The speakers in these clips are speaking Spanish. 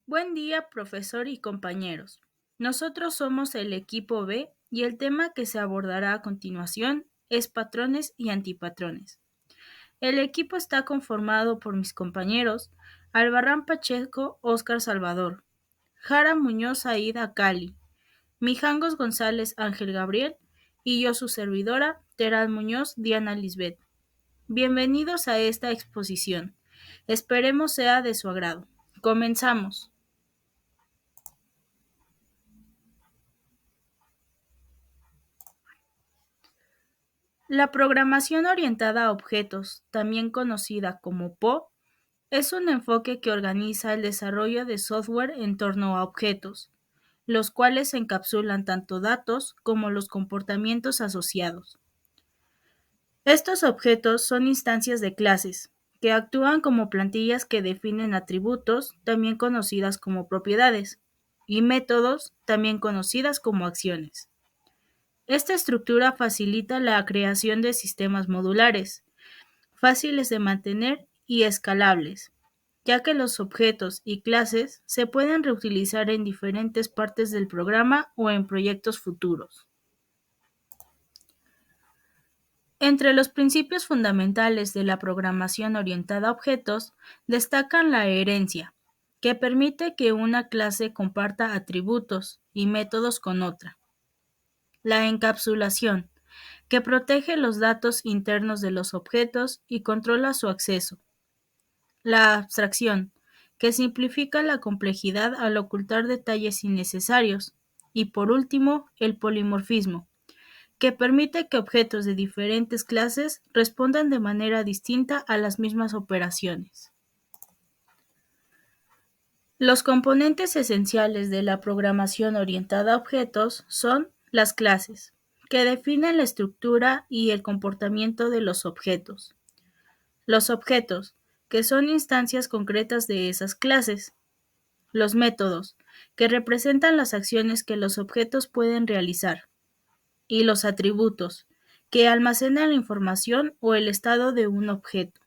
Buen día, profesor y compañeros. Nosotros somos el equipo B y el tema que se abordará a continuación es patrones y antipatrones. El equipo está conformado por mis compañeros Albarrán Pacheco, Óscar Salvador, Jara Muñoz Aida Cali, Mijangos González Ángel Gabriel y yo su servidora Terán Muñoz Diana Lisbeth. Bienvenidos a esta exposición. Esperemos sea de su agrado. Comenzamos. La programación orientada a objetos, también conocida como PO, es un enfoque que organiza el desarrollo de software en torno a objetos, los cuales encapsulan tanto datos como los comportamientos asociados. Estos objetos son instancias de clases, que actúan como plantillas que definen atributos, también conocidas como propiedades, y métodos, también conocidas como acciones. Esta estructura facilita la creación de sistemas modulares, fáciles de mantener y escalables, ya que los objetos y clases se pueden reutilizar en diferentes partes del programa o en proyectos futuros. Entre los principios fundamentales de la programación orientada a objetos destacan la herencia, que permite que una clase comparta atributos y métodos con otra. La encapsulación, que protege los datos internos de los objetos y controla su acceso. La abstracción, que simplifica la complejidad al ocultar detalles innecesarios. Y por último, el polimorfismo, que permite que objetos de diferentes clases respondan de manera distinta a las mismas operaciones. Los componentes esenciales de la programación orientada a objetos son las clases, que definen la estructura y el comportamiento de los objetos. Los objetos, que son instancias concretas de esas clases. Los métodos, que representan las acciones que los objetos pueden realizar. Y los atributos, que almacenan la información o el estado de un objeto.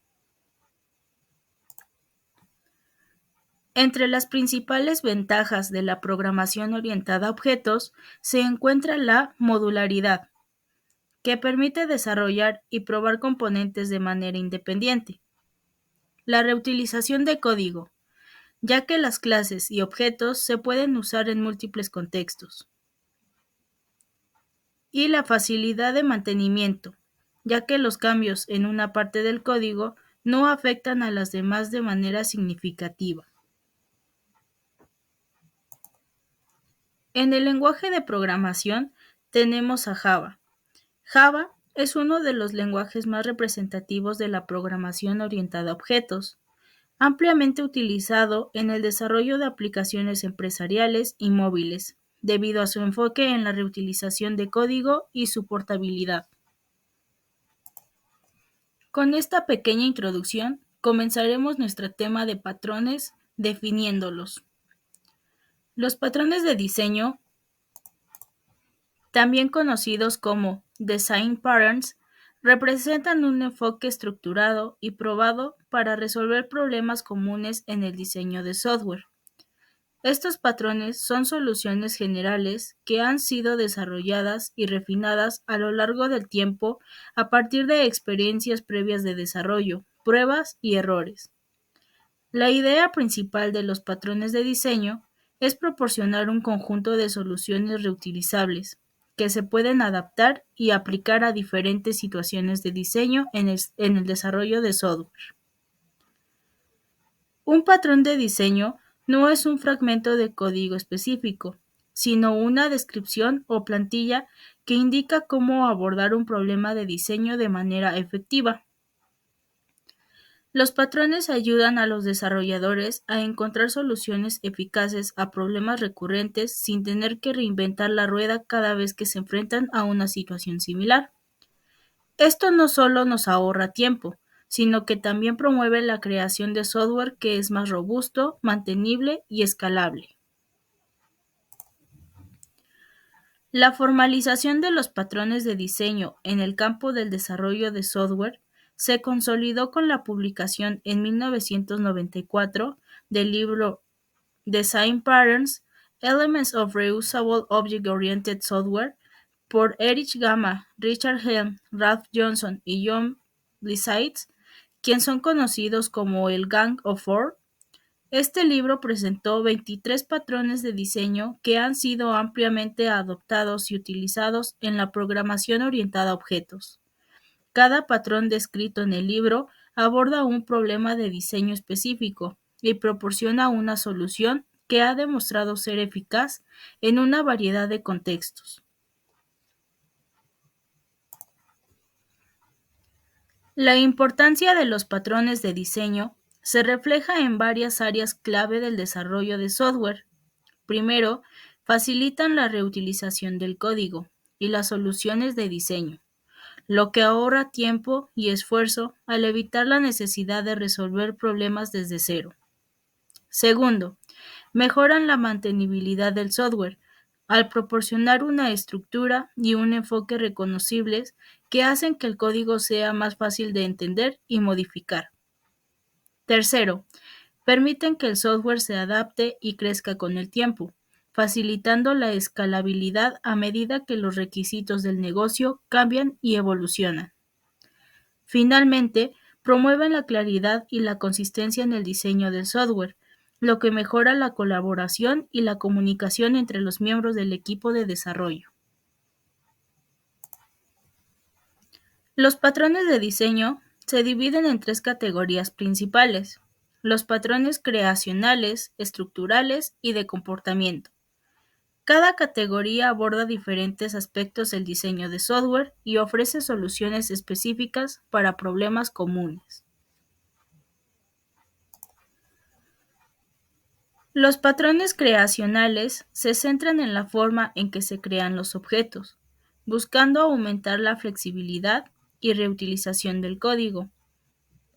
Entre las principales ventajas de la programación orientada a objetos se encuentra la modularidad, que permite desarrollar y probar componentes de manera independiente. La reutilización de código, ya que las clases y objetos se pueden usar en múltiples contextos. Y la facilidad de mantenimiento, ya que los cambios en una parte del código no afectan a las demás de manera significativa. En el lenguaje de programación tenemos a Java. Java es uno de los lenguajes más representativos de la programación orientada a objetos, ampliamente utilizado en el desarrollo de aplicaciones empresariales y móviles, debido a su enfoque en la reutilización de código y su portabilidad. Con esta pequeña introducción, comenzaremos nuestro tema de patrones definiéndolos. Los patrones de diseño, también conocidos como design patterns, representan un enfoque estructurado y probado para resolver problemas comunes en el diseño de software. Estos patrones son soluciones generales que han sido desarrolladas y refinadas a lo largo del tiempo a partir de experiencias previas de desarrollo, pruebas y errores. La idea principal de los patrones de diseño es proporcionar un conjunto de soluciones reutilizables que se pueden adaptar y aplicar a diferentes situaciones de diseño en el desarrollo de software. Un patrón de diseño no es un fragmento de código específico, sino una descripción o plantilla que indica cómo abordar un problema de diseño de manera efectiva. Los patrones ayudan a los desarrolladores a encontrar soluciones eficaces a problemas recurrentes sin tener que reinventar la rueda cada vez que se enfrentan a una situación similar. Esto no solo nos ahorra tiempo, sino que también promueve la creación de software que es más robusto, mantenible y escalable. La formalización de los patrones de diseño en el campo del desarrollo de software se consolidó con la publicación en 1994 del libro Design Patterns, Elements of Reusable Object-Oriented Software, por Erich Gamma, Richard Helm, Ralph Johnson y John Blisides, quien son conocidos como el Gang of Four. Este libro presentó 23 patrones de diseño que han sido ampliamente adoptados y utilizados en la programación orientada a objetos. Cada patrón descrito en el libro aborda un problema de diseño específico y proporciona una solución que ha demostrado ser eficaz en una variedad de contextos. La importancia de los patrones de diseño se refleja en varias áreas clave del desarrollo de software. Primero, facilitan la reutilización del código y las soluciones de diseño, lo que ahorra tiempo y esfuerzo al evitar la necesidad de resolver problemas desde cero. Segundo, mejoran la mantenibilidad del software al proporcionar una estructura y un enfoque reconocibles que hacen que el código sea más fácil de entender y modificar. Tercero, permiten que el software se adapte y crezca con el tiempo, facilitando la escalabilidad a medida que los requisitos del negocio cambian y evolucionan. Finalmente, promueven la claridad y la consistencia en el diseño del software, lo que mejora la colaboración y la comunicación entre los miembros del equipo de desarrollo. Los patrones de diseño se dividen en tres categorías principales: los patrones creacionales, estructurales y de comportamiento. Cada categoría aborda diferentes aspectos del diseño de software y ofrece soluciones específicas para problemas comunes. Los patrones creacionales se centran en la forma en que se crean los objetos, buscando aumentar la flexibilidad y reutilización del código.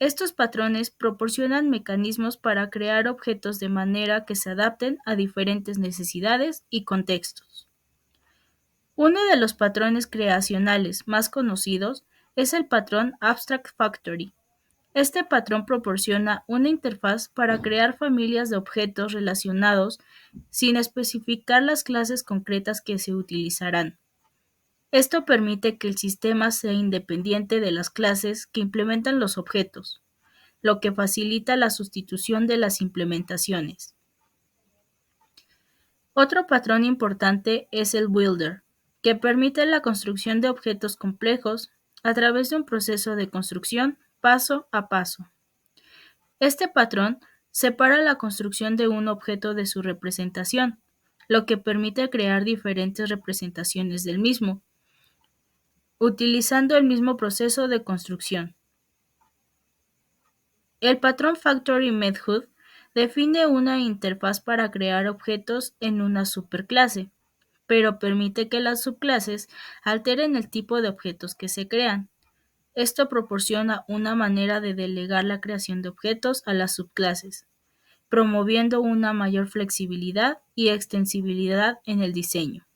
Estos patrones proporcionan mecanismos para crear objetos de manera que se adapten a diferentes necesidades y contextos. Uno de los patrones creacionales más conocidos es el patrón Abstract Factory. Este patrón proporciona una interfaz para crear familias de objetos relacionados sin especificar las clases concretas que se utilizarán. Esto permite que el sistema sea independiente de las clases que implementan los objetos, lo que facilita la sustitución de las implementaciones. Otro patrón importante es el Builder, que permite la construcción de objetos complejos a través de un proceso de construcción paso a paso. Este patrón separa la construcción de un objeto de su representación, lo que permite crear diferentes representaciones del mismo, utilizando el mismo proceso de construcción. El patrón Factory Method define una interfaz para crear objetos en una superclase, pero permite que las subclases alteren el tipo de objetos que se crean. Esto proporciona una manera de delegar la creación de objetos a las subclases, promoviendo una mayor flexibilidad y extensibilidad en el diseño.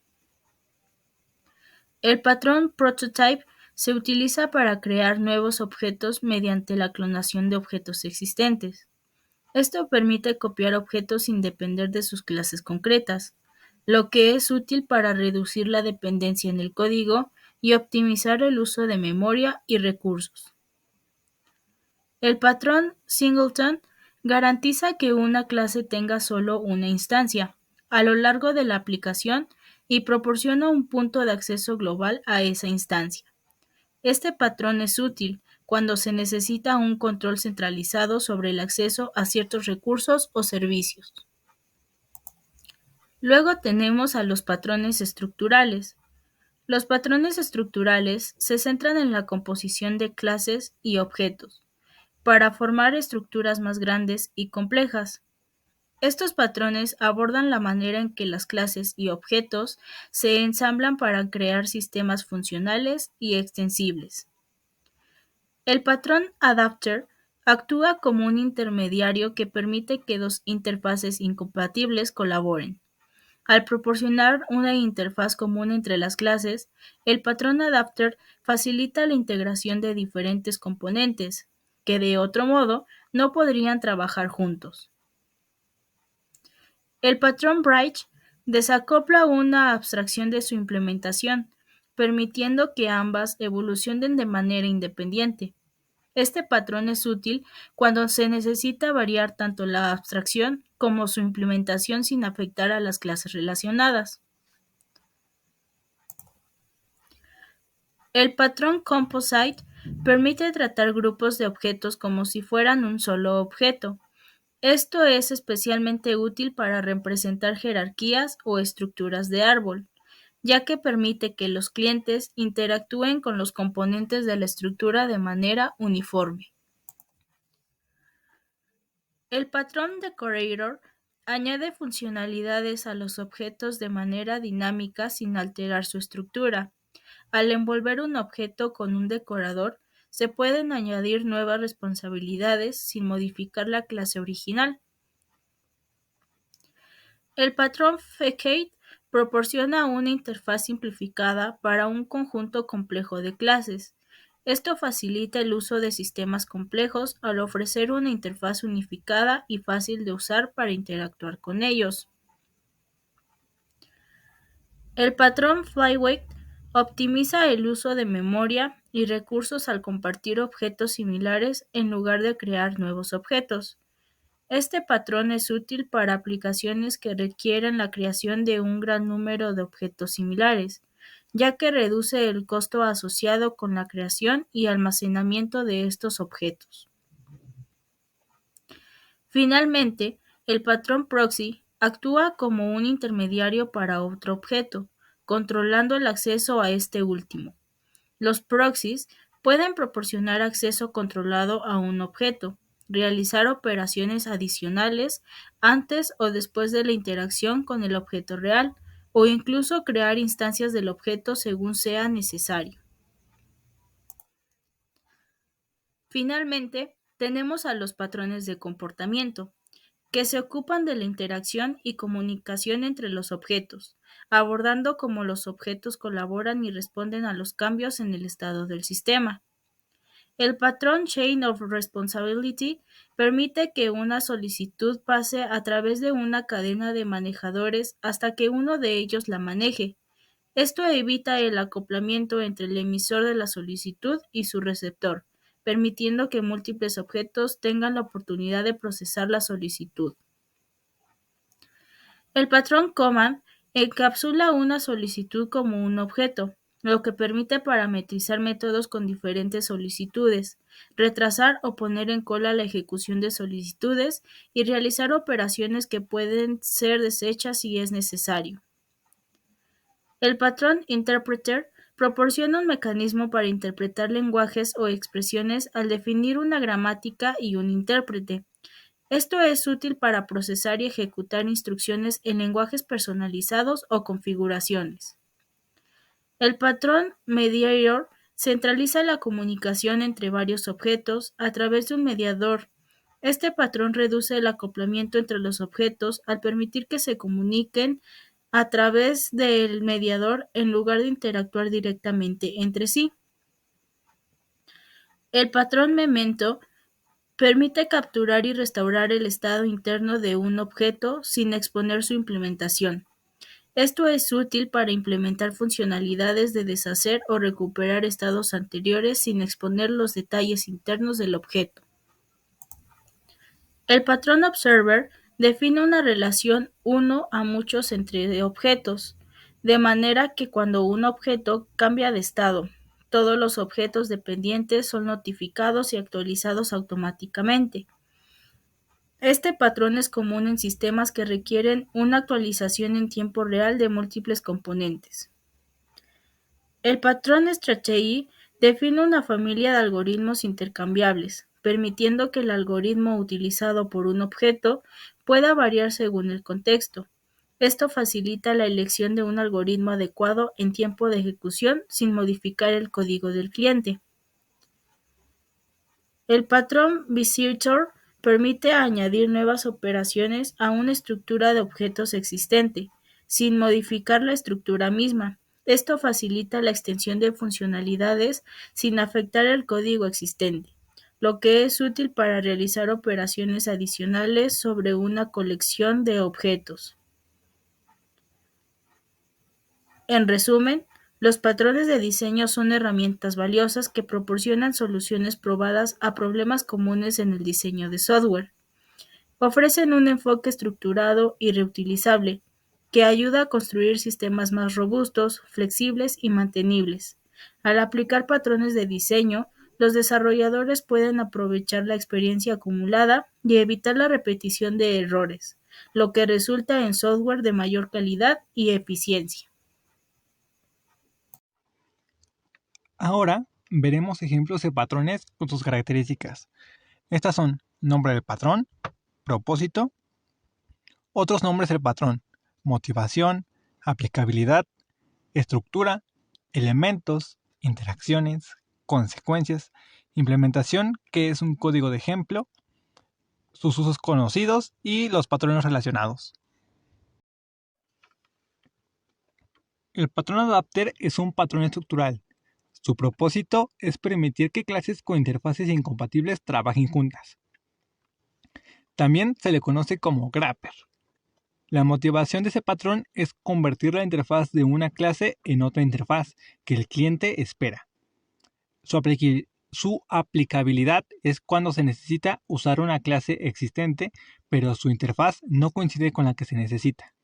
El patrón Prototype se utiliza para crear nuevos objetos mediante la clonación de objetos existentes. Esto permite copiar objetos sin depender de sus clases concretas, lo que es útil para reducir la dependencia en el código y optimizar el uso de memoria y recursos. El patrón Singleton garantiza que una clase tenga solo una instancia a lo largo de la aplicación y proporciona un punto de acceso global a esa instancia. Este patrón es útil cuando se necesita un control centralizado sobre el acceso a ciertos recursos o servicios. Luego tenemos a los patrones estructurales. Los patrones estructurales se centran en la composición de clases y objetos para formar estructuras más grandes y complejas. Estos patrones abordan la manera en que las clases y objetos se ensamblan para crear sistemas funcionales y extensibles. El patrón Adapter actúa como un intermediario que permite que dos interfaces incompatibles colaboren. Al proporcionar una interfaz común entre las clases, el patrón Adapter facilita la integración de diferentes componentes, que de otro modo no podrían trabajar juntos. El patrón Bridge desacopla una abstracción de su implementación, permitiendo que ambas evolucionen de manera independiente. Este patrón es útil cuando se necesita variar tanto la abstracción como su implementación sin afectar a las clases relacionadas. El patrón Composite permite tratar grupos de objetos como si fueran un solo objeto. Esto es especialmente útil para representar jerarquías o estructuras de árbol, ya que permite que los clientes interactúen con los componentes de la estructura de manera uniforme. El patrón Decorator añade funcionalidades a los objetos de manera dinámica sin alterar su estructura. Al envolver un objeto con un decorador, se pueden añadir nuevas responsabilidades sin modificar la clase original. El patrón Facade proporciona una interfaz simplificada para un conjunto complejo de clases. Esto facilita el uso de sistemas complejos al ofrecer una interfaz unificada y fácil de usar para interactuar con ellos. El patrón Flyweight optimiza el uso de memoria y recursos al compartir objetos similares en lugar de crear nuevos objetos. Este patrón es útil para aplicaciones que requieren la creación de un gran número de objetos similares, ya que reduce el costo asociado con la creación y almacenamiento de estos objetos. Finalmente, el patrón proxy actúa como un intermediario para otro objeto, controlando el acceso a este último. Los proxies pueden proporcionar acceso controlado a un objeto, realizar operaciones adicionales antes o después de la interacción con el objeto real, o incluso crear instancias del objeto según sea necesario. Finalmente, tenemos a los patrones de comportamiento, que se ocupan de la interacción y comunicación entre los objetos, abordando cómo los objetos colaboran y responden a los cambios en el estado del sistema. El patrón Chain of Responsibility permite que una solicitud pase a través de una cadena de manejadores hasta que uno de ellos la maneje. Esto evita el acoplamiento entre el emisor de la solicitud y su receptor, permitiendo que múltiples objetos tengan la oportunidad de procesar la solicitud. El patrón Command encapsula una solicitud como un objeto, lo que permite parametrizar métodos con diferentes solicitudes, retrasar o poner en cola la ejecución de solicitudes y realizar operaciones que pueden ser deshechas si es necesario. El patrón Interpreter proporciona un mecanismo para interpretar lenguajes o expresiones al definir una gramática y un intérprete. Esto es útil para procesar y ejecutar instrucciones en lenguajes personalizados o configuraciones. El patrón Mediator centraliza la comunicación entre varios objetos a través de un mediador. Este patrón reduce el acoplamiento entre los objetos al permitir que se comuniquen a través del mediador en lugar de interactuar directamente entre sí. El patrón Memento permite capturar y restaurar el estado interno de un objeto sin exponer su implementación. Esto es útil para implementar funcionalidades de deshacer o recuperar estados anteriores sin exponer los detalles internos del objeto. El patrón Observer define una relación uno a muchos entre objetos, de manera que cuando un objeto cambia de estado, todos los objetos dependientes son notificados y actualizados automáticamente. Este patrón es común en sistemas que requieren una actualización en tiempo real de múltiples componentes. El patrón Strategy define una familia de algoritmos intercambiables, permitiendo que el algoritmo utilizado por un objeto pueda variar según el contexto. Esto facilita la elección de un algoritmo adecuado en tiempo de ejecución sin modificar el código del cliente. El patrón Visitor permite añadir nuevas operaciones a una estructura de objetos existente, sin modificar la estructura misma. Esto facilita la extensión de funcionalidades sin afectar el código existente. lo que es útil para realizar operaciones adicionales sobre una colección de objetos. En resumen, los patrones de diseño son herramientas valiosas que proporcionan soluciones probadas a problemas comunes en el diseño de software. Ofrecen un enfoque estructurado y reutilizable, que ayuda a construir sistemas más robustos, flexibles y mantenibles. Al aplicar patrones de diseño, los desarrolladores pueden aprovechar la experiencia acumulada y evitar la repetición de errores, lo que resulta en software de mayor calidad y eficiencia. Ahora veremos ejemplos de patrones con sus características. Estas son nombre del patrón, propósito, otros nombres del patrón, motivación, aplicabilidad, estructura, elementos, interacciones, consecuencias, implementación, que es un código de ejemplo, sus usos conocidos y los patrones relacionados. El patrón adapter es un patrón estructural. Su propósito es permitir que clases con interfaces incompatibles trabajen juntas. También se le conoce como grapper. La motivación de ese patrón es convertir la interfaz de una clase en otra interfaz que el cliente espera. Su aplicabilidad es cuando se necesita usar una clase existente, pero su interfaz no coincide con la que se necesita.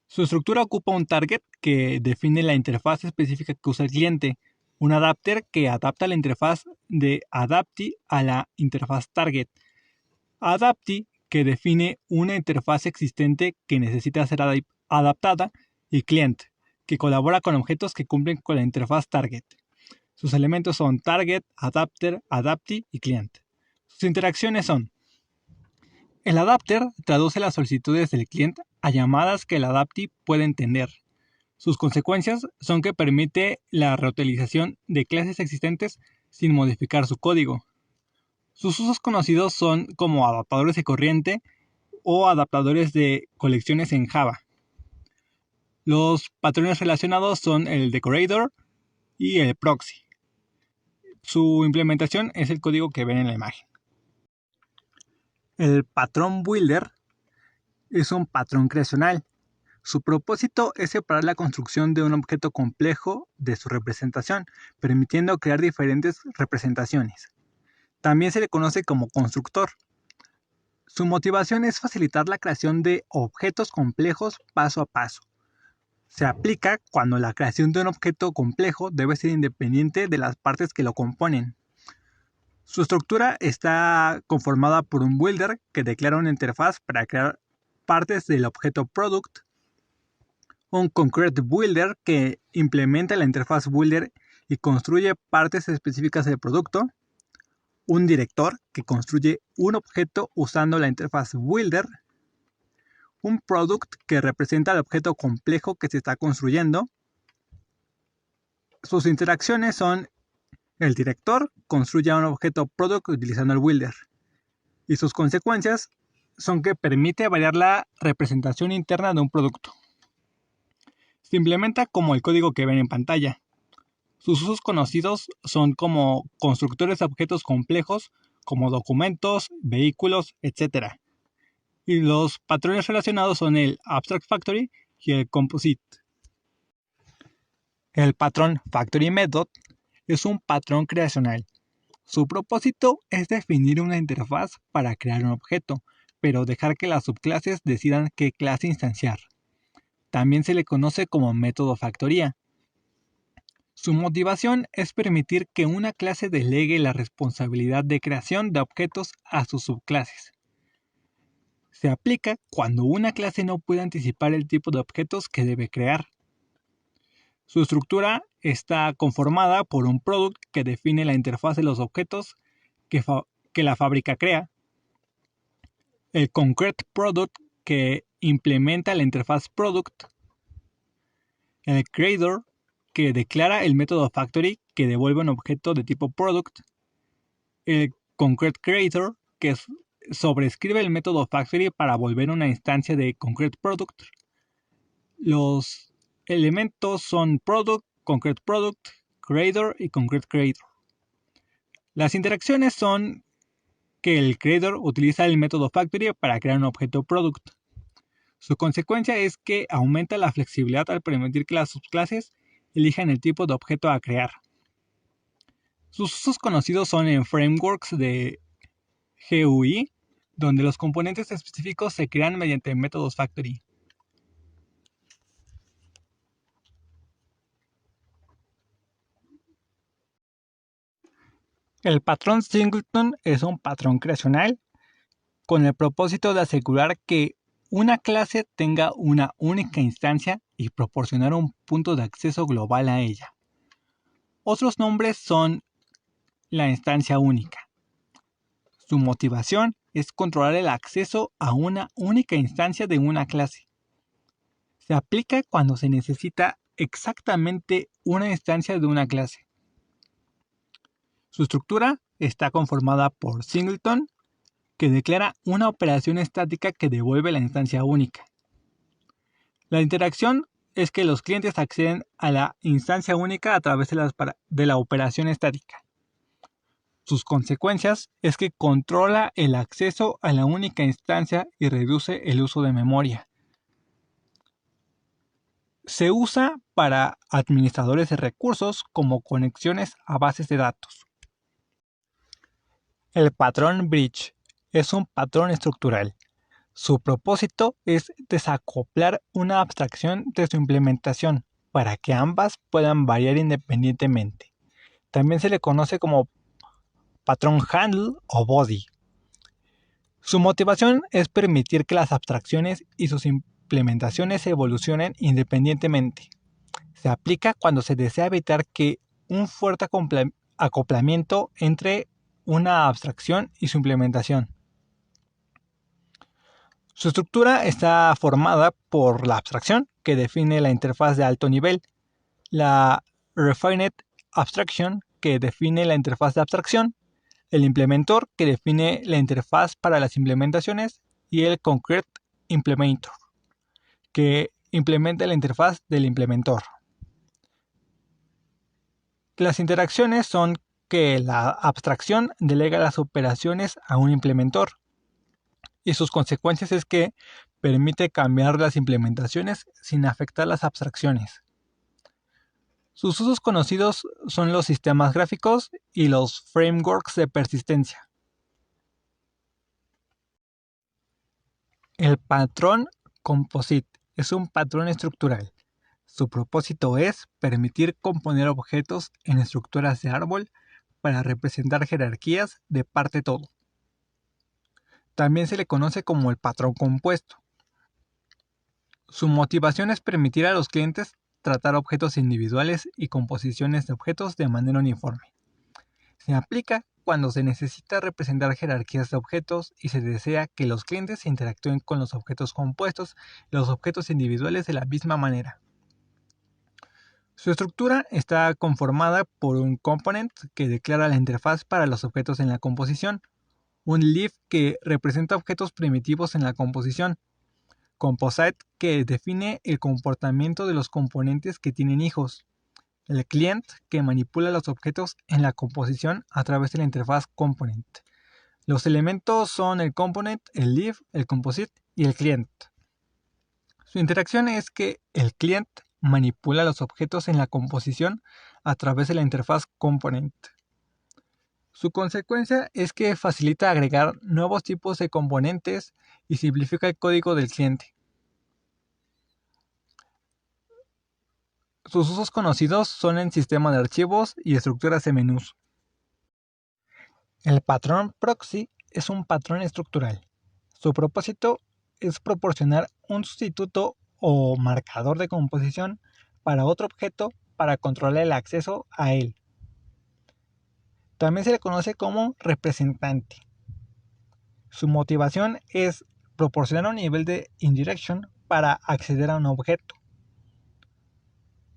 Su estructura ocupa un target que define la interfaz específica que usa el cliente, un adapter que adapta la interfaz de Adaptee a la interfaz target, Adaptee que define una interfaz existente que necesita ser adaptada y Client, que colabora con objetos que cumplen con la interfaz target. Sus elementos son target, adapter, adaptee y client. Sus interacciones son: el adapter traduce las solicitudes del cliente a llamadas que el adaptee puede entender. Sus consecuencias son que permite la reutilización de clases existentes sin modificar su código. Sus usos conocidos son como adaptadores de corriente o adaptadores de colecciones en Java. Los patrones relacionados son el decorator y el proxy. Su implementación es el código que ven en la imagen. El patrón builder es un patrón creacional. Su propósito es separar la construcción de un objeto complejo de su representación, permitiendo crear diferentes representaciones. También se le conoce como constructor. Su motivación es facilitar la creación de objetos complejos paso a paso. Se aplica cuando la creación de un objeto complejo debe ser independiente de las partes que lo componen. Su estructura está conformada por un builder que declara una interfaz para crear partes del objeto product, un concrete builder que implementa la interfaz builder y construye partes específicas del producto, un director que construye un objeto usando la interfaz builder, un product que representa el objeto complejo que se está construyendo. Sus interacciones son: el director construye un objeto product utilizando el builder, y sus consecuencias son que permite variar la representación interna de un producto. Se implementa como el código que ven en pantalla. Sus usos conocidos son como constructores de objetos complejos, como documentos, vehículos, etc. Y los patrones relacionados son el Abstract Factory y el Composite. El patrón Factory Method es un patrón creacional. Su propósito es definir una interfaz para crear un objeto, pero dejar que las subclases decidan qué clase instanciar. También se le conoce como método factoría. Su motivación es permitir que una clase delegue la responsabilidad de creación de objetos a sus subclases. Se aplica cuando una clase no puede anticipar el tipo de objetos que debe crear. Su estructura está conformada por un product que define la interfaz de los objetos que la fábrica crea, el concrete product que implementa la interfaz product, el creator que declara el método factory que devuelve un objeto de tipo product, el concrete creator que sobrescribe el método factory para volver una instancia de concrete product. Los elementos son product, concrete product, creator y concrete creator. Las interacciones son que el creador utiliza el método factory para crear un objeto product. Su consecuencia es que aumenta la flexibilidad al permitir que las subclases elijan el tipo de objeto a crear. Sus usos conocidos son en frameworks de GUI, donde los componentes específicos se crean mediante métodos factory. El patrón singleton es un patrón creacional con el propósito de asegurar que una clase tenga una única instancia y proporcionar un punto de acceso global a ella. Otros nombres son la instancia única. Su motivación es controlar el acceso a una única instancia de una clase. Se aplica cuando se necesita exactamente una instancia de una clase. Su estructura está conformada por singleton, que declara una operación estática que devuelve la instancia única. La interacción es que los clientes acceden a la instancia única a través de la operación estática. Sus consecuencias es que controla el acceso a la única instancia y reduce el uso de memoria. Se usa para administradores de recursos como conexiones a bases de datos. El patrón bridge es un patrón estructural. Su propósito es desacoplar una abstracción de su implementación para que ambas puedan variar independientemente. También se le conoce como patrón handle o body. Su motivación es permitir que las abstracciones y sus implementaciones evolucionen independientemente. Se aplica cuando se desea evitar que un fuerte acoplamiento entre una abstracción y su implementación. Su estructura está formada por la abstracción, que define la interfaz de alto nivel, la Refined Abstraction, que define la interfaz de abstracción, el implementor, que define la interfaz para las implementaciones, y el Concrete Implementor, que implementa la interfaz del implementor. Las interacciones son que la abstracción delega las operaciones a un implementor, y sus consecuencias es que permite cambiar las implementaciones sin afectar las abstracciones. Sus usos conocidos son los sistemas gráficos y los frameworks de persistencia. El patrón composite es un patrón estructural. Su propósito es permitir componer objetos en estructuras de árbol para representar jerarquías de parte-todo. También se le conoce como el patrón compuesto. Su motivación es permitir a los clientes tratar objetos individuales y composiciones de objetos de manera uniforme. Se aplica cuando se necesita representar jerarquías de objetos y se desea que los clientes interactúen con los objetos compuestos y los objetos individuales de la misma manera. Su estructura está conformada por un component que declara la interfaz para los objetos en la composición, un leaf que representa objetos primitivos en la composición, composite que define el comportamiento de los componentes que tienen hijos, el client que manipula los objetos en la composición a través de la interfaz component. Los elementos son el component, el leaf, el composite y el client. Su interacción es que el client manipula los objetos en la composición a través de la interfaz component. Su consecuencia es que facilita agregar nuevos tipos de componentes y simplifica el código del cliente. Sus usos conocidos son en sistema de archivos y estructuras de menús. El patrón proxy es un patrón estructural. Su propósito es proporcionar un sustituto o marcador de composición para otro objeto para controlar el acceso a él. También se le conoce como representante. Su motivación es proporcionar un nivel de indirection para acceder a un objeto.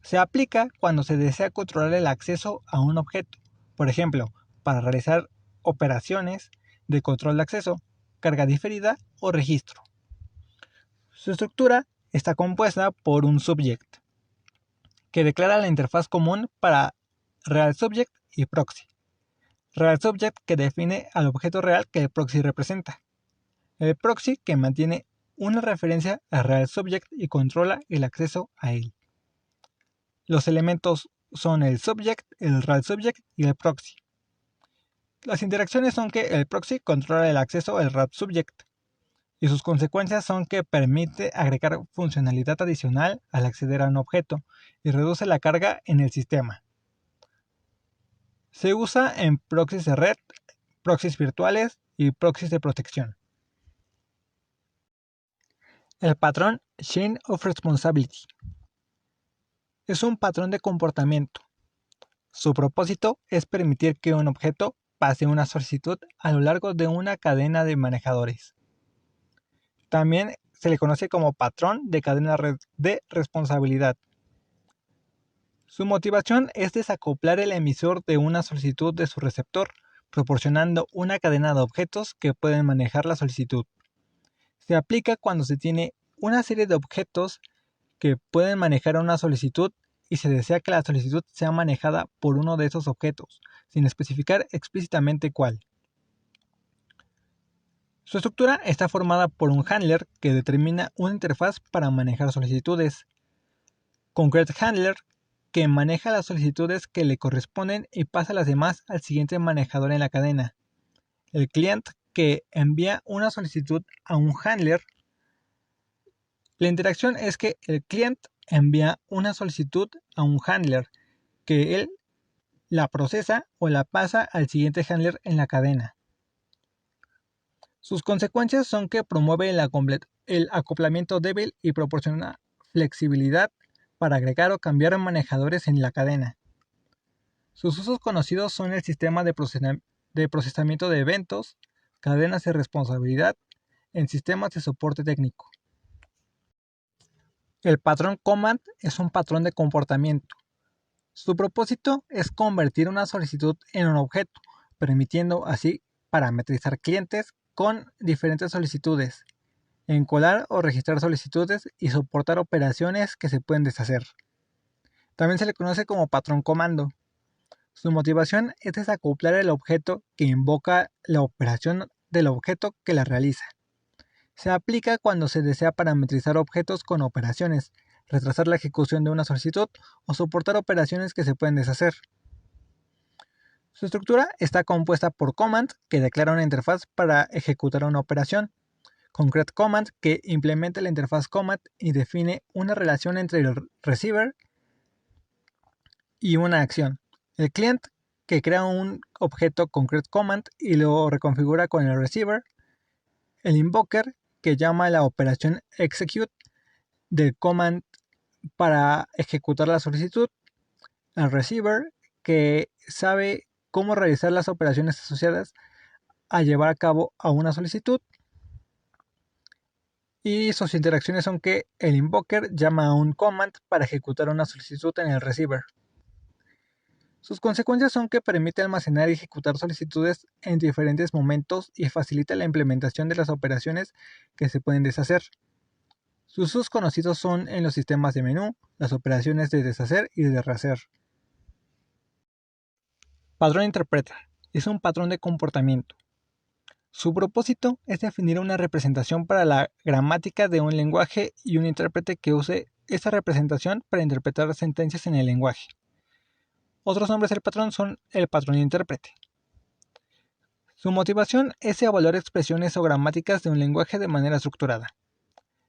Se aplica cuando se desea controlar el acceso a un objeto, por ejemplo, para realizar operaciones de control de acceso, carga diferida o registro. Su estructura está compuesta por un subject, que declara la interfaz común para real subject y proxy. Real Subject, que define al objeto real que el proxy representa. El proxy, que mantiene una referencia al Real Subject y controla el acceso a él. Los elementos son el Subject, el Real Subject y el proxy. Las interacciones son que el proxy controla el acceso al Real Subject, y sus consecuencias son que permite agregar funcionalidad adicional al acceder a un objeto y reduce la carga en el sistema. Se usa en proxies de red, proxies virtuales y proxies de protección. El patrón Chain of Responsibility es un patrón de comportamiento. Su propósito es permitir que un objeto pase una solicitud a lo largo de una cadena de manejadores. También se le conoce como patrón de cadena de responsabilidad. Su motivación es desacoplar el emisor de una solicitud de su receptor, proporcionando una cadena de objetos que pueden manejar la solicitud. Se aplica cuando se tiene una serie de objetos que pueden manejar una solicitud y se desea que la solicitud sea manejada por uno de esos objetos, sin especificar explícitamente cuál. Su estructura está formada por un handler que determina una interfaz para manejar solicitudes, concrete handler, que maneja las solicitudes que le corresponden y pasa las demás al siguiente manejador en la cadena, el client, que envía una solicitud a un handler. La interacción es que el client envía una solicitud a un handler, que él la procesa o la pasa al siguiente handler en la cadena. Sus consecuencias son que promueve el acoplamiento débil y proporciona flexibilidad para agregar o cambiar manejadores en la cadena. Sus usos conocidos son el sistema de procesamiento de eventos, cadenas de responsabilidad, en sistemas de soporte técnico. El patrón command es un patrón de comportamiento. Su propósito es convertir una solicitud en un objeto, permitiendo así parametrizar clientes con diferentes solicitudes, encolar o registrar solicitudes y soportar operaciones que se pueden deshacer. También se le conoce como patrón comando. Su motivación es desacoplar el objeto que invoca la operación del objeto que la realiza. Se aplica cuando se desea parametrizar objetos con operaciones, retrasar la ejecución de una solicitud o soportar operaciones que se pueden deshacer. Su estructura está compuesta por command, que declara una interfaz para ejecutar una operación, concrete command, que implementa la interfaz command y define una relación entre el receiver y una acción, el client, que crea un objeto concrete command y lo reconfigura con el receiver, el invoker, que llama la operación execute del command para ejecutar la solicitud, el receiver, que sabe cómo realizar las operaciones asociadas a llevar a cabo a una solicitud, y sus interacciones son que el invoker llama a un command para ejecutar una solicitud en el receiver. Sus consecuencias son que permite almacenar y ejecutar solicitudes en diferentes momentos y facilita la implementación de las operaciones que se pueden deshacer. Sus usos conocidos son en los sistemas de menú, las operaciones de deshacer y de rehacer. Patrón interpreter es un patrón de comportamiento. Su propósito es definir una representación para la gramática de un lenguaje y un intérprete que use esa representación para interpretar sentencias en el lenguaje. Otros nombres del patrón son el patrón intérprete. Su motivación es evaluar expresiones o gramáticas de un lenguaje de manera estructurada.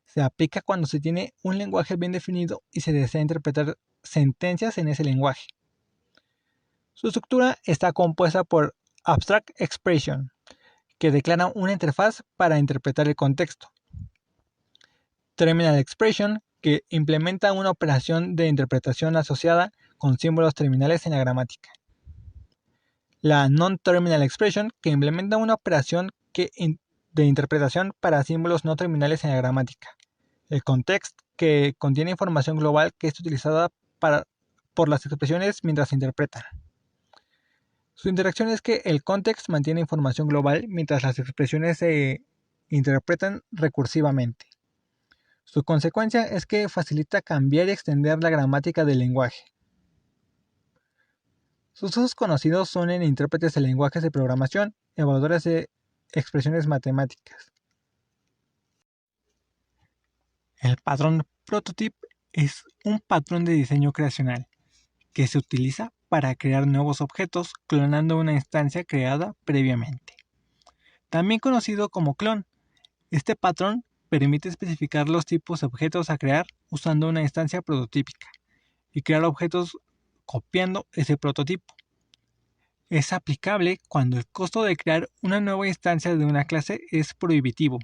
Se aplica cuando se tiene un lenguaje bien definido y se desea interpretar sentencias en ese lenguaje. Su estructura está compuesta por Abstract Expression, que declara una interfaz para interpretar el contexto. Terminal Expression, que implementa una operación de interpretación asociada con símbolos terminales en la gramática. La Non-Terminal Expression, que implementa una operación de interpretación para símbolos no terminales en la gramática. El Context, que contiene información global que es utilizada por las expresiones mientras se interpretan. Su interacción es que el context mantiene información global mientras las expresiones se interpretan recursivamente. Su consecuencia es que facilita cambiar y extender la gramática del lenguaje. Sus usos conocidos son en intérpretes de lenguajes de programación, evaluadores de expresiones matemáticas. El patrón prototype es un patrón de diseño creacional que se utiliza para crear nuevos objetos clonando una instancia creada previamente. También conocido como clon, este patrón permite especificar los tipos de objetos a crear usando una instancia prototípica y crear objetos copiando ese prototipo. Es aplicable cuando el costo de crear una nueva instancia de una clase es prohibitivo.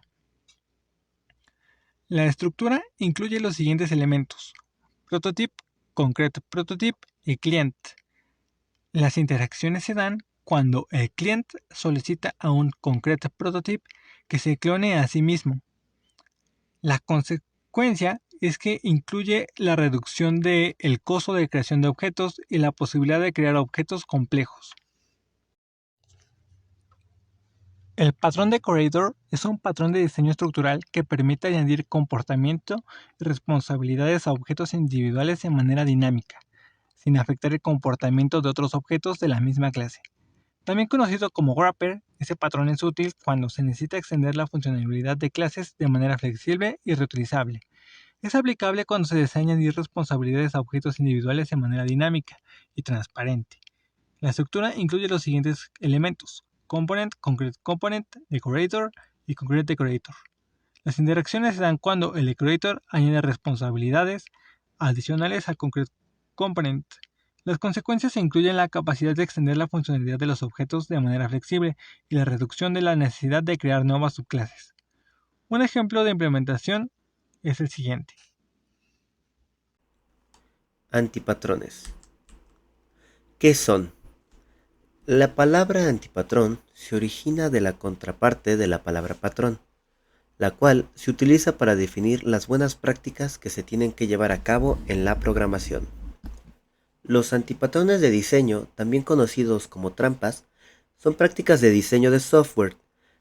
La estructura incluye los siguientes elementos: prototype, concrete prototype y client. Las interacciones se dan cuando el client solicita a un concrete prototype que se clone a sí mismo. La consecuencia es que incluye la reducción del costo de creación de objetos y la posibilidad de crear objetos complejos. El patrón decorator es un patrón de diseño estructural que permite añadir comportamiento y responsabilidades a objetos individuales de manera dinámica, sin afectar el comportamiento de otros objetos de la misma clase. También conocido como wrapper, ese patrón es útil cuando se necesita extender la funcionalidad de clases de manera flexible y reutilizable. Es aplicable cuando se desea añadir responsabilidades a objetos individuales de manera dinámica y transparente. La estructura incluye los siguientes elementos: component, concrete component, decorator y concrete decorator. Las interacciones se dan cuando el decorator añade responsabilidades adicionales al concrete component. Las consecuencias incluyen la capacidad de extender la funcionalidad de los objetos de manera flexible y la reducción de la necesidad de crear nuevas subclases. Un ejemplo de implementación es el siguiente. Antipatrones. ¿Qué son? La palabra antipatrón se origina de la contraparte de la palabra patrón, la cual se utiliza para definir las buenas prácticas que se tienen que llevar a cabo en la programación. Los antipatrones de diseño, también conocidos como trampas, son prácticas de diseño de software,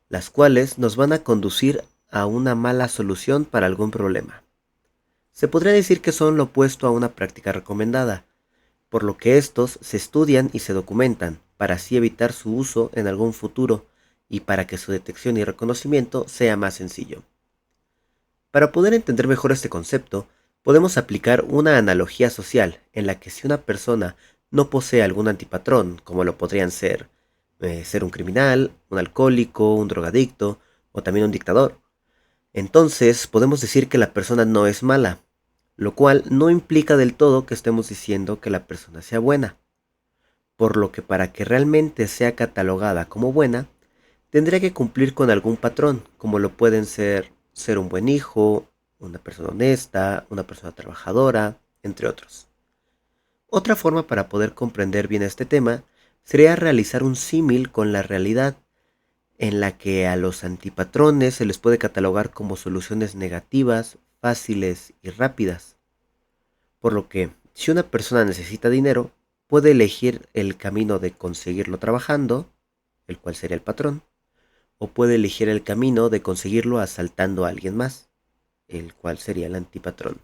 las cuales nos van a conducir a una mala solución para algún problema. Se podría decir que son lo opuesto a una práctica recomendada, por lo que estos se estudian y se documentan para así evitar su uso en algún futuro y para que su detección y reconocimiento sea más sencillo. Para poder entender mejor este concepto, podemos aplicar una analogía social en la que si una persona no posee algún antipatrón, como lo podrían ser un criminal, un alcohólico, un drogadicto o también un dictador, entonces podemos decir que la persona no es mala, lo cual no implica del todo que estemos diciendo que la persona sea buena, por lo que para que realmente sea catalogada como buena, tendría que cumplir con algún patrón, como lo pueden ser un buen hijo, una persona honesta, una persona trabajadora, entre otros. Otra forma para poder comprender bien este tema sería realizar un símil con la realidad, en la que a los antipatrones se les puede catalogar como soluciones negativas, fáciles y rápidas. Por lo que, si una persona necesita dinero, puede elegir el camino de conseguirlo trabajando, el cual sería el patrón, o puede elegir el camino de conseguirlo asaltando a alguien más, el cual sería el antipatrón.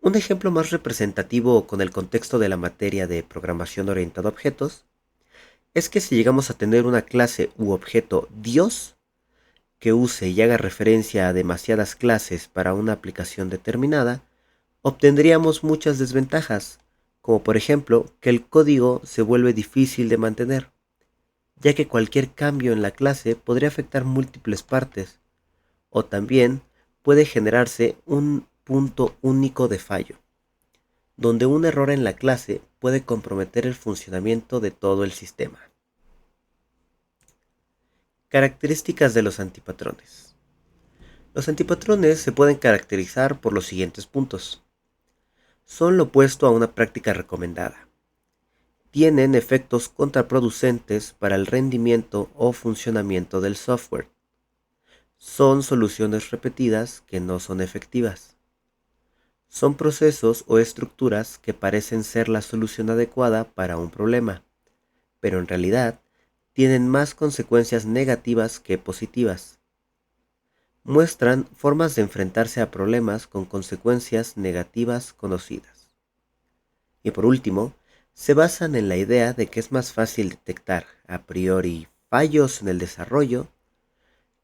Un ejemplo más representativo con el contexto de la materia de programación orientada a objetos es que si llegamos a tener una clase u objeto Dios que use y haga referencia a demasiadas clases para una aplicación determinada, obtendríamos muchas desventajas, como por ejemplo que el código se vuelve difícil de mantener, ya que cualquier cambio en la clase podría afectar múltiples partes, o también puede generarse un punto único de fallo, donde un error en la clase puede comprometer el funcionamiento de todo el sistema. Características de los antipatrones. Los antipatrones se pueden caracterizar por los siguientes puntos. Son lo opuesto a una práctica recomendada. Tienen efectos contraproducentes para el rendimiento o funcionamiento del software. Son soluciones repetidas que no son efectivas. Son procesos o estructuras que parecen ser la solución adecuada para un problema, pero en realidad tienen más consecuencias negativas que positivas. Muestran formas de enfrentarse a problemas con consecuencias negativas conocidas. Y por último, Se basan en la idea de que es más fácil detectar a priori fallos en el desarrollo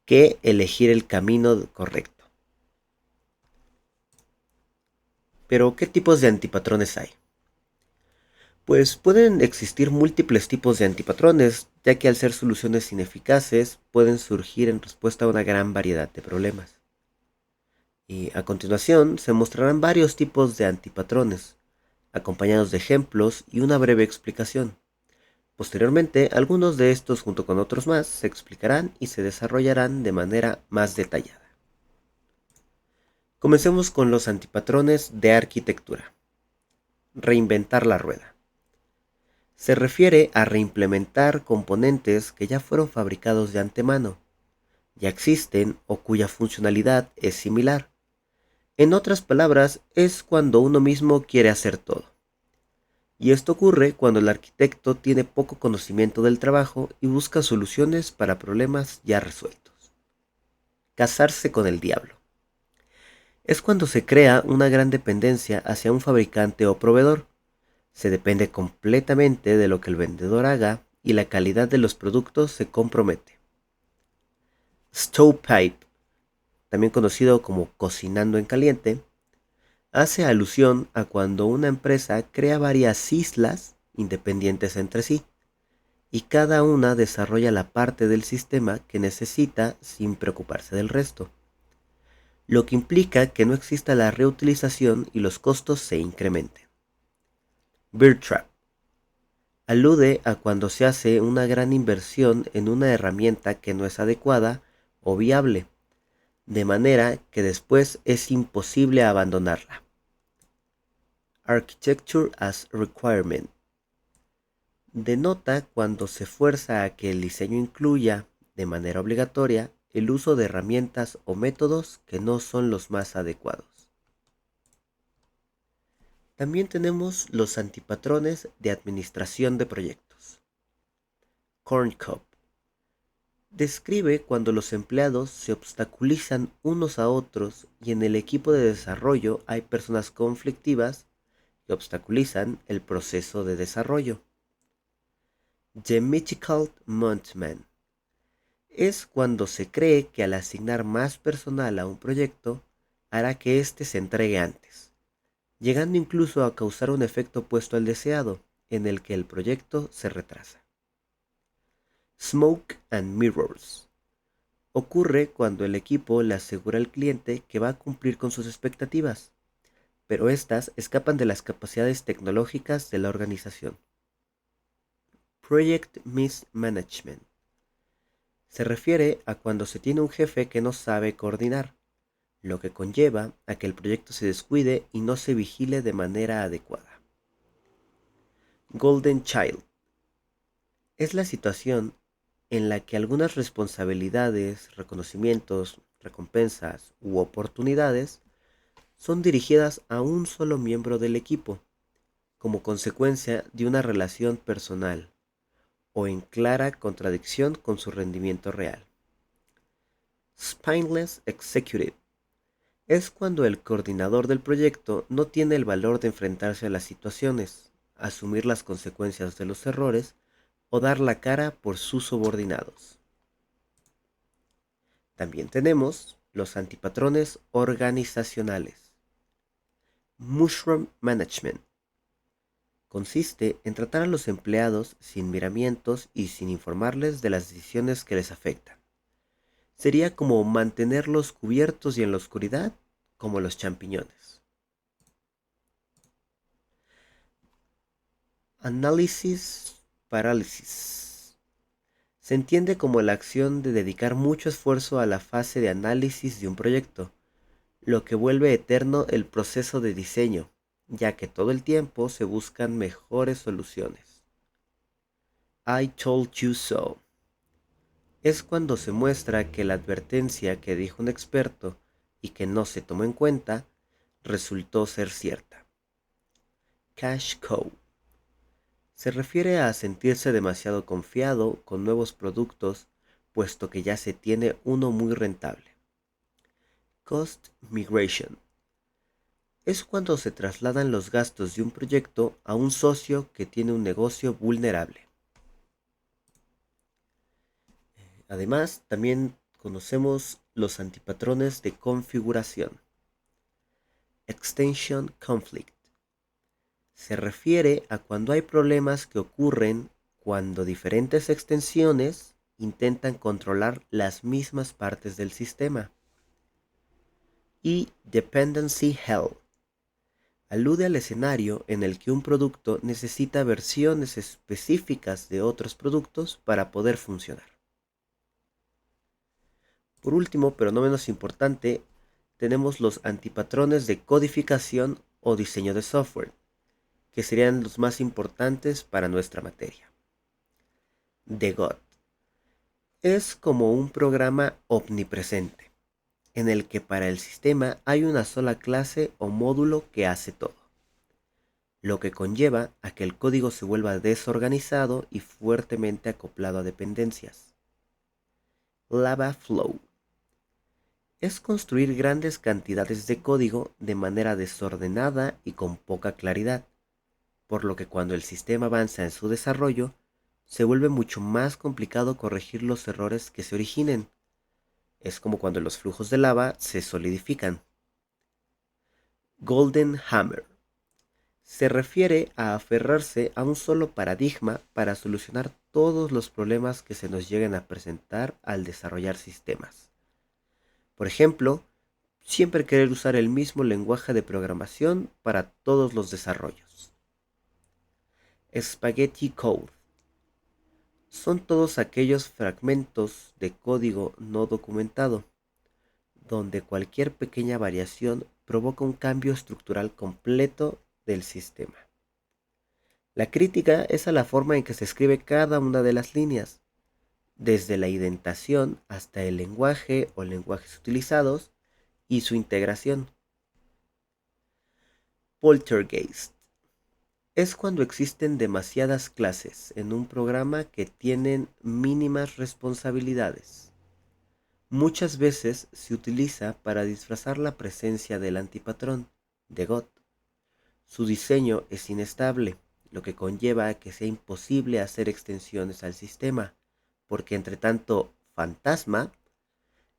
que elegir el camino correcto. Pero, ¿qué tipos de antipatrones hay? Pues pueden existir múltiples tipos de antipatrones, ya que al ser soluciones ineficaces pueden surgir en respuesta a una gran variedad de problemas. Y a continuación se mostrarán varios tipos de antipatrones, acompañados de ejemplos y una breve explicación. Posteriormente, algunos de estos junto con otros más se explicarán y se desarrollarán de manera más detallada. Comencemos con los antipatrones de arquitectura. Reinventar la rueda. Se refiere a reimplementar componentes que ya fueron fabricados de antemano, ya existen o cuya funcionalidad es similar. En otras palabras, es cuando uno mismo quiere hacer todo. Y esto ocurre cuando el arquitecto tiene poco conocimiento del trabajo y busca soluciones para problemas ya resueltos. Casarse con el diablo. Es cuando se crea una gran dependencia hacia un fabricante o proveedor. Se depende completamente de lo que el vendedor haga y la calidad de los productos se compromete. Stovepipe, también conocido como cocinando en caliente, hace alusión a cuando una empresa crea varias islas independientes entre sí, y cada una desarrolla la parte del sistema que necesita sin preocuparse del resto, lo que implica que no exista la reutilización y los costos se incrementen. Bear Trap alude a cuando se hace una gran inversión en una herramienta que no es adecuada o viable, de manera que después es imposible abandonarla. Architecture as Requirement denota cuando se fuerza a que el diseño incluya, de manera obligatoria, el uso de herramientas o métodos que no son los más adecuados. También tenemos los antipatrones de administración de proyectos. Corn Cob describe cuando los empleados se obstaculizan unos a otros y en el equipo de desarrollo hay personas conflictivas que obstaculizan el proceso de desarrollo. Gemetical Montman es cuando se cree que al asignar más personal a un proyecto hará que éste se entregue antes, llegando incluso a causar un efecto opuesto al deseado, en el que el proyecto se retrasa. Smoke and Mirrors ocurre cuando el equipo le asegura al cliente que va a cumplir con sus expectativas, pero éstas escapan de las capacidades tecnológicas de la organización. Project Mismanagement se refiere a cuando se tiene un jefe que no sabe coordinar, lo que conlleva a que el proyecto se descuide y no se vigile de manera adecuada. Golden Child es la situación en la que algunas responsabilidades, reconocimientos, recompensas u oportunidades son dirigidas a un solo miembro del equipo, como consecuencia de una relación personal o en clara contradicción con su rendimiento real. Spineless Executive es cuando el coordinador del proyecto no tiene el valor de enfrentarse a las situaciones, asumir las consecuencias de los errores o dar la cara por sus subordinados. También tenemos los antipatrones organizacionales. Mushroom Management consiste en tratar a los empleados sin miramientos y sin informarles de las decisiones que les afectan. Sería como mantenerlos cubiertos y en la oscuridad, como los champiñones. Análisis parálisis. Se entiende como la acción de dedicar mucho esfuerzo a la fase de análisis de un proyecto, lo que vuelve eterno el proceso de diseño, ya que todo el tiempo se buscan mejores soluciones. I told you so. Es cuando se muestra que la advertencia que dijo un experto y que no se tomó en cuenta resultó ser cierta. Cash cow. Se refiere a sentirse demasiado confiado con nuevos productos, puesto que ya se tiene uno muy rentable. Cost migration. es cuando se trasladan los gastos de un proyecto a un socio que tiene un negocio vulnerable. Además, también conocemos los antipatrones de configuración. Extension Conflict. Se refiere a cuando hay problemas que ocurren cuando diferentes extensiones intentan controlar las mismas partes del sistema. Y Dependency Hell. Alude al escenario en el que un producto necesita versiones específicas de otros productos para poder funcionar. Por último, pero no menos importante, tenemos los antipatrones de codificación o diseño de software, que serían los más importantes para nuestra materia. DeGod es como un programa omnipresente, en el que para el sistema hay una sola clase o módulo que hace todo, lo que conlleva a que el código se vuelva desorganizado y fuertemente acoplado a dependencias. LavaFlow es construir grandes cantidades de código de manera desordenada y con poca claridad, por lo que cuando el sistema avanza en su desarrollo, se vuelve mucho más complicado corregir los errores que se originen. Es como cuando los flujos de lava se solidifican. Golden Hammer se refiere a aferrarse a un solo paradigma para solucionar todos los problemas que se nos lleguen a presentar al desarrollar sistemas. Por ejemplo, siempre querer usar el mismo lenguaje de programación para todos los desarrollos. Spaghetti Code son todos aquellos fragmentos de código no documentado, donde cualquier pequeña variación provoca un cambio estructural completo del sistema. La crítica es a la forma en que se escribe cada una de las líneas, desde la indentación hasta el lenguaje o lenguajes utilizados y su integración. Poltergeist es cuando existen demasiadas clases en un programa que tienen mínimas responsabilidades. Muchas veces se utiliza para disfrazar la presencia del antipatrón, DeGod. Su diseño es inestable, lo que conlleva a que sea imposible hacer extensiones al sistema, porque entre tanto fantasma,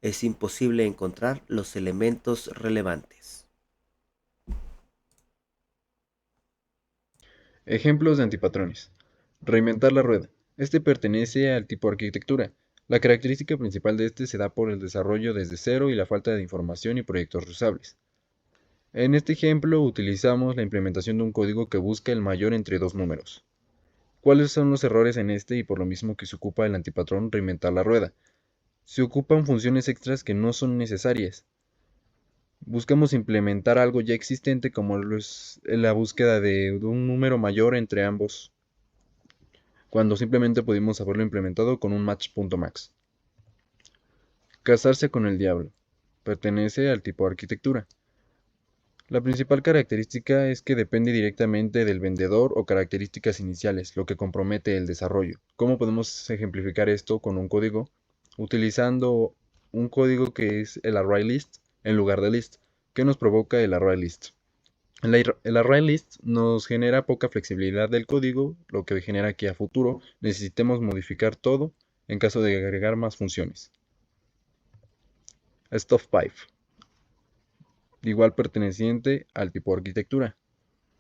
es imposible encontrar los elementos relevantes. Ejemplos de antipatrones. Reinventar la rueda. Este pertenece al tipo arquitectura. La característica principal de este se da por el desarrollo desde cero y la falta de información y proyectos reusables. En este ejemplo utilizamos la implementación de un código que busca el mayor entre dos números. ¿Cuáles son los errores en este y por lo mismo que se ocupa el antipatrón reinventar la rueda? Se ocupan funciones extras que no son necesarias. Buscamos implementar algo ya existente como es la búsqueda de un número mayor entre ambos, cuando simplemente pudimos haberlo implementado con un match.max. Casarse con el diablo. Pertenece al tipo arquitectura. La principal característica es que depende directamente del vendedor o características iniciales, lo que compromete el desarrollo. ¿Cómo podemos ejemplificar esto con un código? Utilizando un código que es el array list en lugar de list. ¿Qué nos provoca el array list? El array list nos genera poca flexibilidad del código, lo que genera que a futuro necesitemos modificar todo en caso de agregar más funciones. Stovepipe, igual perteneciente al tipo arquitectura.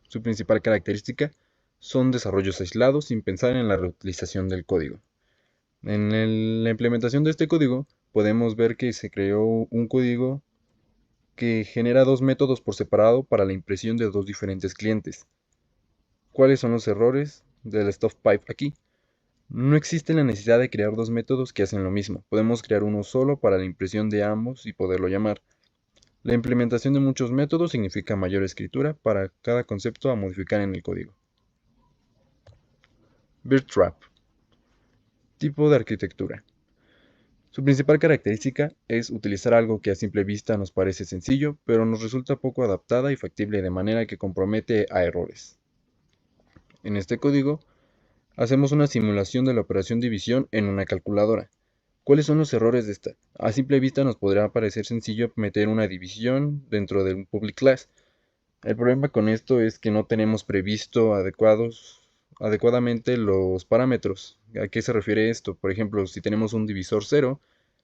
Su principal característica son desarrollos aislados sin pensar en la reutilización del código. En la implementación de este código podemos ver que se creó un código que genera dos métodos por separado para la impresión de dos diferentes clientes. ¿Cuáles son los errores del Stovepipe aquí? No existe la necesidad de crear dos métodos que hacen lo mismo. Podemos crear uno solo para la impresión de ambos y poderlo llamar. La implementación de muchos métodos significa mayor escritura para cada concepto a modificar en el código. Bear Trap. Tipo de arquitectura. Su principal característica es utilizar algo que a simple vista nos parece sencillo, pero nos resulta poco adaptada y factible de manera que compromete a errores. En este código, hacemos una simulación de la operación división en una calculadora. ¿Cuáles son los errores de esta? A simple vista nos podrá parecer sencillo meter una división dentro de un public class, El problema con esto es que no tenemos previsto adecuadamente los parámetros. ¿A qué se refiere esto? Por ejemplo, si tenemos un divisor cero,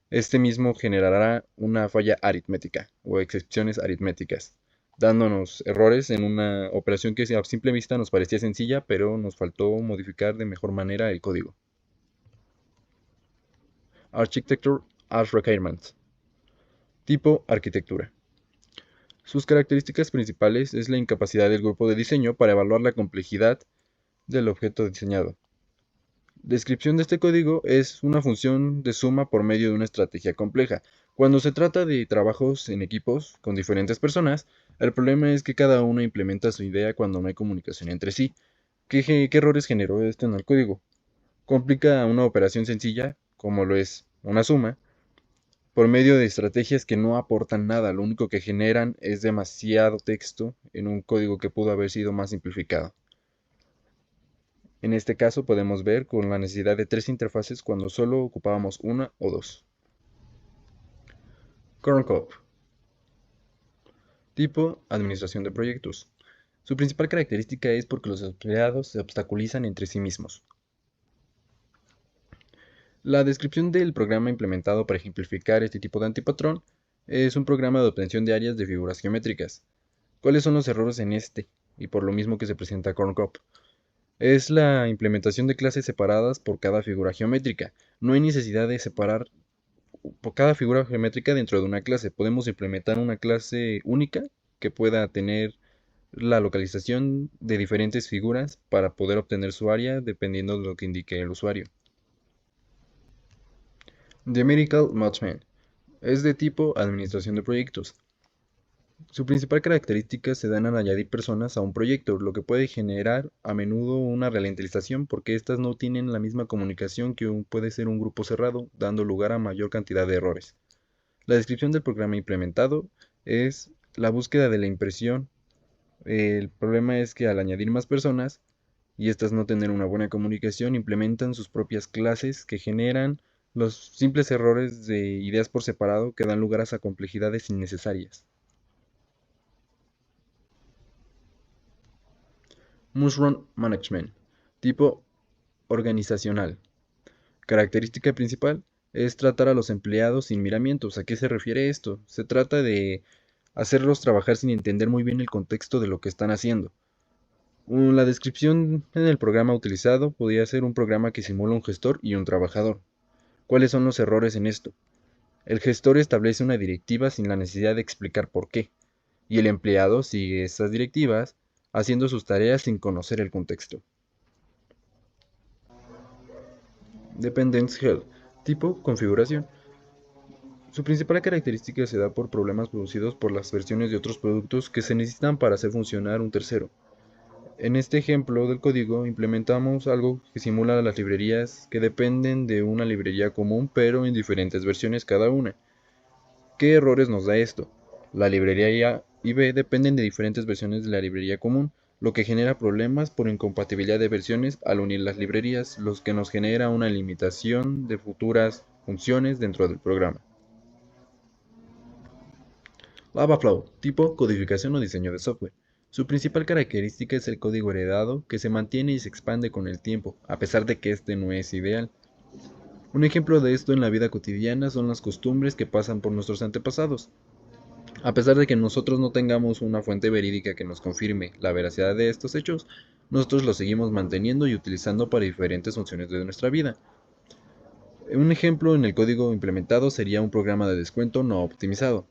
este mismo generará una falla aritmética o excepciones aritméticas, dándonos errores en una operación que a simple vista nos parecía sencilla, pero nos faltó modificar de mejor manera el código. Architecture as Requirements. Tipo arquitectura. Sus características principales es la incapacidad del grupo de diseño para evaluar la complejidad del objeto diseñado. Descripción de este código es una función de suma por medio de una estrategia compleja. Cuando se trata de trabajos en equipos con diferentes personas, el problema es que cada uno implementa su idea cuando no hay comunicación entre sí. ¿Qué errores generó esto en el código? Complica una operación sencilla, como lo es una suma, por medio de estrategias que no aportan nada, lo único que generan es demasiado texto en un código que pudo haber sido más simplificado. En este caso podemos ver con la necesidad de 3 interfaces cuando solo ocupábamos una o dos. Corn Coop. Tipo, administración de proyectos. Su principal característica es porque los empleados se obstaculizan entre sí mismos. La descripción del programa implementado para ejemplificar este tipo de antipatrón es un programa de obtención de áreas de figuras geométricas. ¿Cuáles son los errores en este? Y por lo mismo que se presenta Corn Coop. Es la implementación de clases separadas por cada figura geométrica. No hay necesidad de separar por cada figura geométrica dentro de una clase. Podemos implementar una clase única que pueda tener la localización de diferentes figuras para poder obtener su área dependiendo de lo que indique el usuario. The Medical Management es de tipo administración de proyectos. Su principal característica se dan al añadir personas a un proyecto, lo que puede generar a menudo una ralentización porque éstas no tienen la misma comunicación que puede ser un grupo cerrado, dando lugar a mayor cantidad de errores. La descripción del programa implementado es la búsqueda de la impresión. El problema es que al añadir más personas y estas no tener una buena comunicación, implementan sus propias clases que generan los simples errores de ideas por separado que dan lugar a complejidades innecesarias. Mushroom Management. Tipo organizacional. Característica principal es tratar a los empleados sin miramientos. ¿A qué se refiere esto? Se trata de hacerlos trabajar sin entender muy bien el contexto de lo que están haciendo. La descripción en el programa utilizado podría ser un programa que simula un gestor y un trabajador. ¿Cuáles son los errores en esto? El gestor establece una directiva sin la necesidad de explicar por qué, y el empleado sigue estas directivas haciendo sus tareas sin conocer el contexto. Dependence Hell. Tipo configuración. Su principal característica se da por problemas producidos por las versiones de otros productos que se necesitan para hacer funcionar un tercero. En este ejemplo del código implementamos algo que simula las librerías que dependen de una librería común pero en diferentes versiones cada una. ¿Qué errores nos da esto? La librería A y B dependen de diferentes versiones de la librería común, lo que genera problemas por incompatibilidad de versiones al unir las librerías, lo que nos genera una limitación de futuras funciones dentro del programa. LavaFlow, tipo codificación o diseño de software. Su principal característica es el código heredado que se mantiene y se expande con el tiempo, a pesar de que este no es ideal. Un ejemplo de esto en la vida cotidiana son las costumbres que pasan por nuestros antepasados. A pesar de que nosotros no tengamos una fuente verídica que nos confirme la veracidad de estos hechos, nosotros los seguimos manteniendo y utilizando para diferentes funciones de nuestra vida. Un ejemplo en el código implementado sería un programa de descuento no optimizado.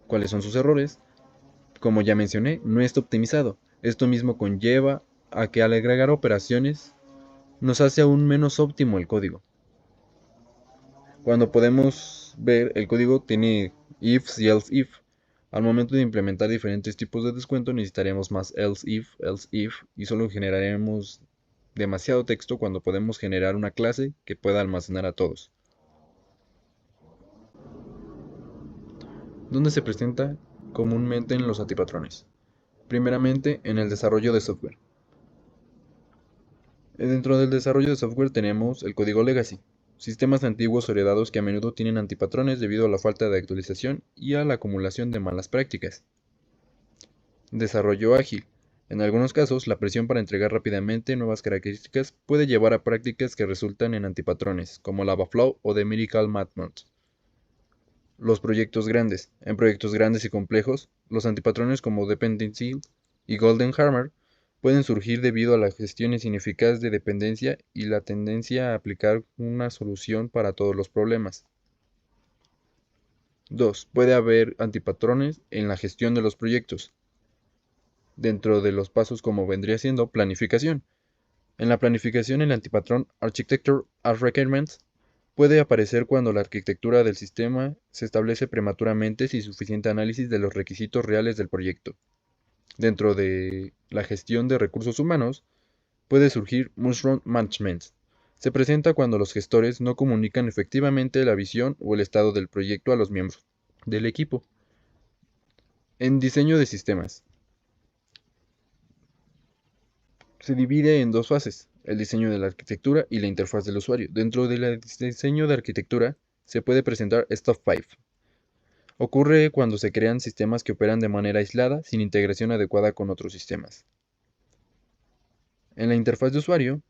¿Cuáles son sus errores? Como ya mencioné, no está optimizado. Esto mismo conlleva a que al agregar operaciones nos hace aún menos óptimo el código. Cuando podemos ver, el código tiene ifs y else if. Al momento de implementar diferentes tipos de descuento necesitaremos más else if y solo generaremos demasiado texto cuando podemos generar una clase que pueda almacenar a todos. ¿Dónde se presenta comúnmente en los antipatrones? Primeramente, en el desarrollo de software. Dentro del desarrollo de software tenemos el código legacy, sistemas antiguos o heredados que a menudo tienen antipatrones debido a la falta de actualización y a la acumulación de malas prácticas. Desarrollo ágil. En algunos casos, la presión para entregar rápidamente nuevas características puede llevar a prácticas que resultan en antipatrones, como Lavaflow o The Miracle Matmont. Los proyectos grandes. En proyectos grandes y complejos, los antipatrones como Dependency y Golden Hammer pueden surgir debido a la gestión ineficaz de dependencia y la tendencia a aplicar una solución para todos los problemas. 2. Puede haber antipatrones en la gestión de los proyectos. Dentro de los pasos como vendría siendo planificación. En la planificación, el antipatrón Architecture as Requirements puede aparecer cuando la arquitectura del sistema se establece prematuramente sin suficiente análisis de los requisitos reales del proyecto. Dentro de la gestión de recursos humanos, puede surgir Mushroom Management. Se presenta cuando los gestores no comunican efectivamente la visión o el estado del proyecto a los miembros del equipo. En diseño de sistemas, se divide en dos fases, el diseño de la arquitectura y la interfaz del usuario. Dentro del diseño de arquitectura se puede presentar Stuff Pipe. Ocurre cuando se crean sistemas que operan de manera aislada, sin integración adecuada con otros sistemas. En la interfaz de usuario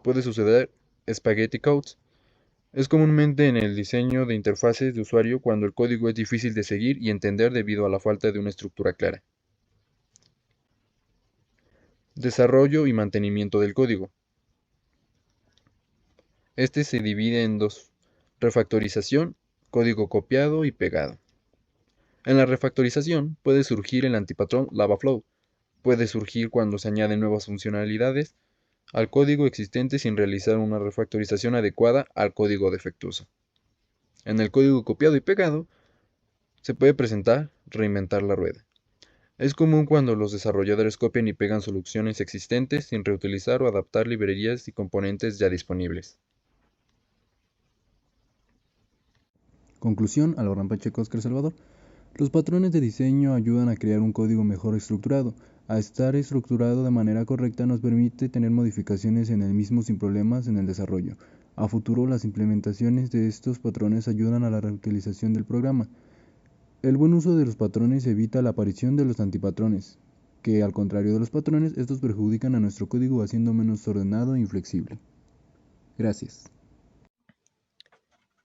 puede suceder Spaghetti Codes. Es comúnmente en el diseño de interfaces de usuario cuando el código es difícil de seguir y entender debido a la falta de una estructura clara. Desarrollo y mantenimiento del código. Este se divide en dos: refactorización, código copiado y pegado. En la refactorización puede surgir el antipatrón Lavaflow. Puede surgir cuando se añaden nuevas funcionalidades al código existente sin realizar una refactorización adecuada al código defectuoso. En el código copiado y pegado se puede presentar reinventar la rueda. Es común cuando los desarrolladores copian y pegan soluciones existentes sin reutilizar o adaptar librerías y componentes ya disponibles. Conclusión: Alvarán Pacheco, Oscar Salvador. Los patrones de diseño ayudan a crear un código mejor estructurado. A estar estructurado de manera correcta nos permite tener modificaciones en el mismo sin problemas en el desarrollo. A futuro, las implementaciones de estos patrones ayudan a la reutilización del programa. El buen uso de los patrones evita la aparición de los antipatrones, que al contrario de los patrones, estos perjudican a nuestro código haciendo menos ordenado e inflexible. Gracias.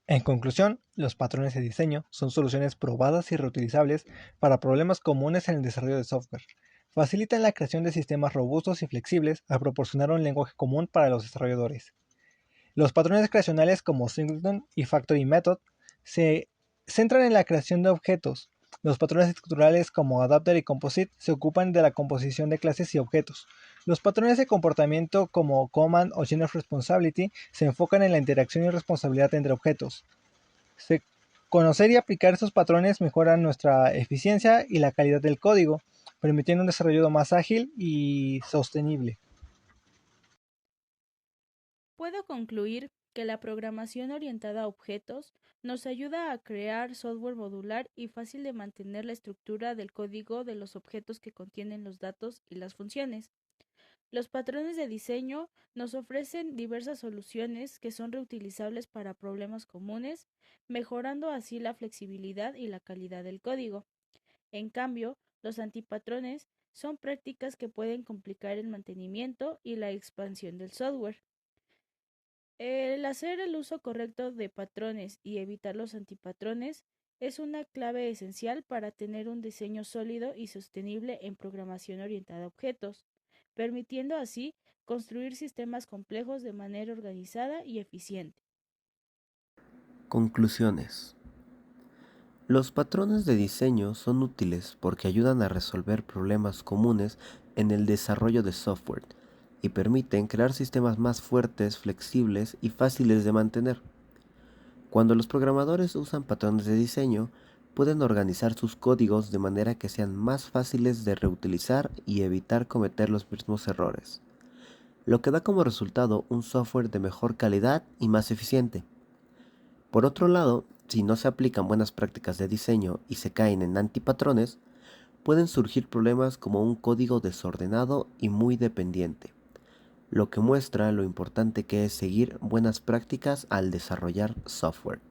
En conclusión, los patrones de diseño son soluciones probadas y reutilizables para problemas comunes en el desarrollo de software. Facilitan la creación de sistemas robustos y flexibles al proporcionar un lenguaje común para los desarrolladores. Los patrones creacionales como Singleton y Factory Method se centran en la creación de objetos. Los patrones estructurales como Adapter y Composite se ocupan de la composición de clases y objetos. Los patrones de comportamiento como Command o Chain of Responsibility se enfocan en la interacción y responsabilidad entre objetos. Conocer y aplicar estos patrones mejora nuestra eficiencia y la calidad del código, permitiendo un desarrollo más ágil y sostenible. Puedo concluir que la programación orientada a objetos nos ayuda a crear software modular y fácil de mantener la estructura del código de los objetos que contienen los datos y las funciones. Los patrones de diseño nos ofrecen diversas soluciones que son reutilizables para problemas comunes, mejorando así la flexibilidad y la calidad del código. En cambio, los antipatrones son prácticas que pueden complicar el mantenimiento y la expansión del software. El hacer el uso correcto de patrones y evitar los antipatrones es una clave esencial para tener un diseño sólido y sostenible en programación orientada a objetos, permitiendo así construir sistemas complejos de manera organizada y eficiente. Conclusiones. Los patrones de diseño son útiles porque ayudan a resolver problemas comunes en el desarrollo de software y permiten crear sistemas más fuertes, flexibles y fáciles de mantener. Cuando los programadores usan patrones de diseño, pueden organizar sus códigos de manera que sean más fáciles de reutilizar y evitar cometer los mismos errores, lo que da como resultado un software de mejor calidad y más eficiente. Por otro lado, si no se aplican buenas prácticas de diseño y se caen en antipatrones, pueden surgir problemas como un código desordenado y muy dependiente, lo que muestra lo importante que es seguir buenas prácticas al desarrollar software.